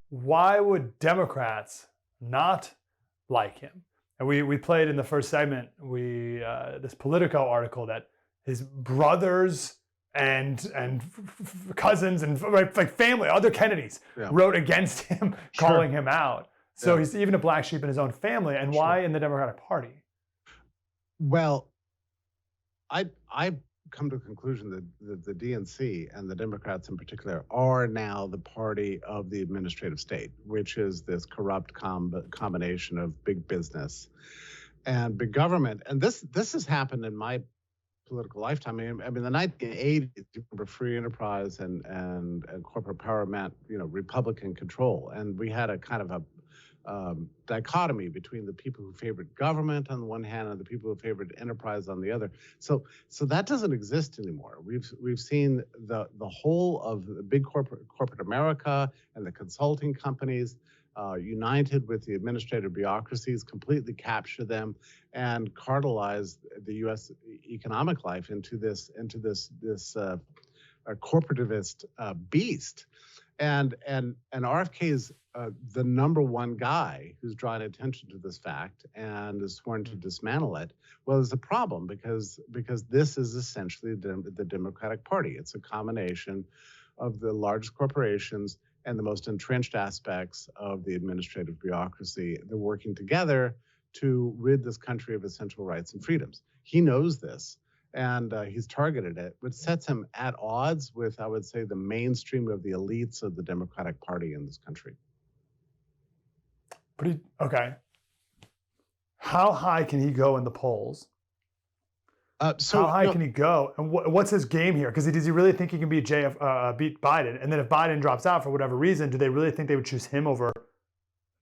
why would Democrats not like him? And we played in the first segment this Politico article that his brothers and cousins and like family, other Kennedys, wrote against him, calling him out. So he's even a black sheep in his own family. And why in the Democratic Party? Well, I've come to a conclusion that the DNC and the Democrats in particular are now the party of the administrative state, which is this corrupt combination of big business and big government. And this has happened in my political lifetime. I mean, the 1980s, remember, free enterprise and corporate power meant, Republican control. And we had a kind of a dichotomy between the people who favored government on the one hand and the people who favored enterprise on the other. So that doesn't exist anymore. We've seen the whole of the big corporate America and the consulting companies united with the administrative bureaucracies, completely capture them and cartelize the U.S. economic life into this corporativist beast. And RFK is the number one guy who's drawn attention to this fact and is sworn to dismantle it. Well, there's a problem because this is essentially the Democratic Party. It's a combination of the largest corporations and the most entrenched aspects of the administrative bureaucracy. They're working together to rid this country of essential rights and freedoms. He knows this. And he's targeted it, which sets him at odds with, I would say, the mainstream of the elites of the Democratic Party in this country. Okay. How high can he go in the polls? How high can he go? And what's his game here? Because does he really think he can beat Biden? And then if Biden drops out for whatever reason, do they really think they would choose him over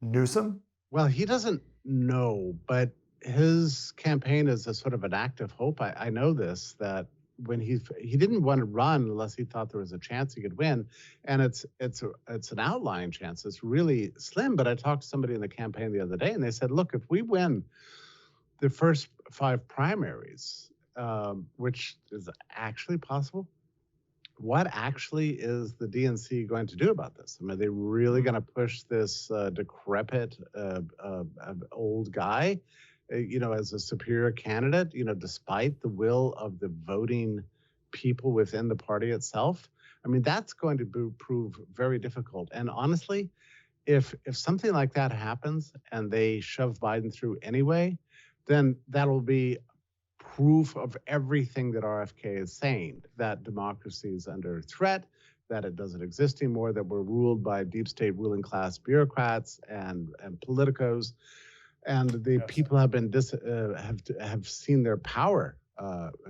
Newsom? Well, he doesn't know, but his campaign is a sort of an act of hope. I know this, that when he didn't want to run unless he thought there was a chance he could win, and it's an outlying chance. It's really slim. But I talked to somebody in the campaign the other day, and they said, look, if we win the first 5 primaries, which is actually possible, what actually is the DNC going to do about this? I mean, are they really going to push this decrepit old guy as a superior candidate, despite the will of the voting people within the party itself? I mean, that's going to prove very difficult. And honestly, if something like that happens and they shove Biden through anyway, then that'll be proof of everything that RFK is saying, that democracy is under threat, that it doesn't exist anymore, that we're ruled by deep state ruling class bureaucrats and politicos. And the people have been have seen their power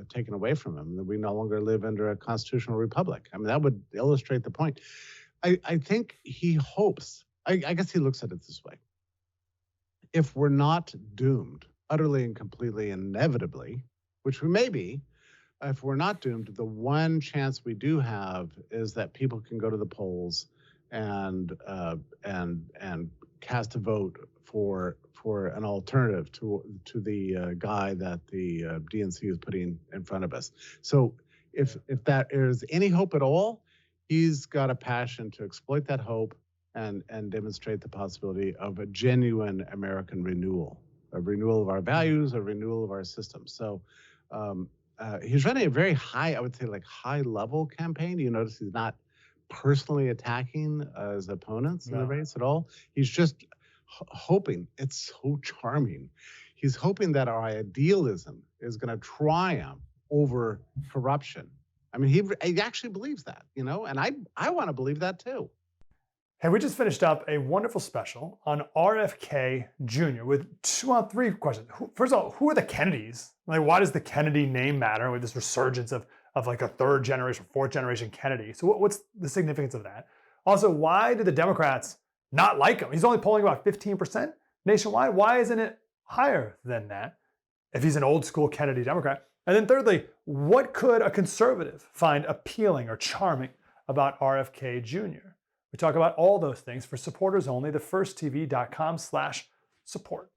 taken away from them, that we no longer live under a constitutional republic. I mean, that would illustrate the point. I think he hopes, I guess he looks at it this way. If we're not doomed, utterly and completely, inevitably, which we may be, if we're not doomed, the one chance we do have is that people can go to the polls and cast a vote for an alternative to the guy that the DNC is putting in front of us. So if that is any hope at all, he's got a passion to exploit that hope and demonstrate the possibility of a genuine American renewal, a renewal of our values, a renewal of our systems. So he's running a very high, I would say, high level campaign. You notice he's not personally attacking his opponents in the race at all. He's just hoping, it's so charming, he's hoping that our idealism is going to triumph over corruption. I mean, he actually believes that, and I want to believe that too. Hey, we just finished up a wonderful special on RFK Jr. with 3 questions. First of all, who are the Kennedys? Why does the Kennedy name matter with this resurgence of like a 3rd generation, 4th generation Kennedy? So what's the significance of that? Also, why do the Democrats not like him? He's only polling about 15% nationwide. Why isn't it higher than that if he's an old school Kennedy Democrat? And then thirdly, what could a conservative find appealing or charming about RFK Jr.? We talk about all those things for supporters only, thefirsttv.com/support.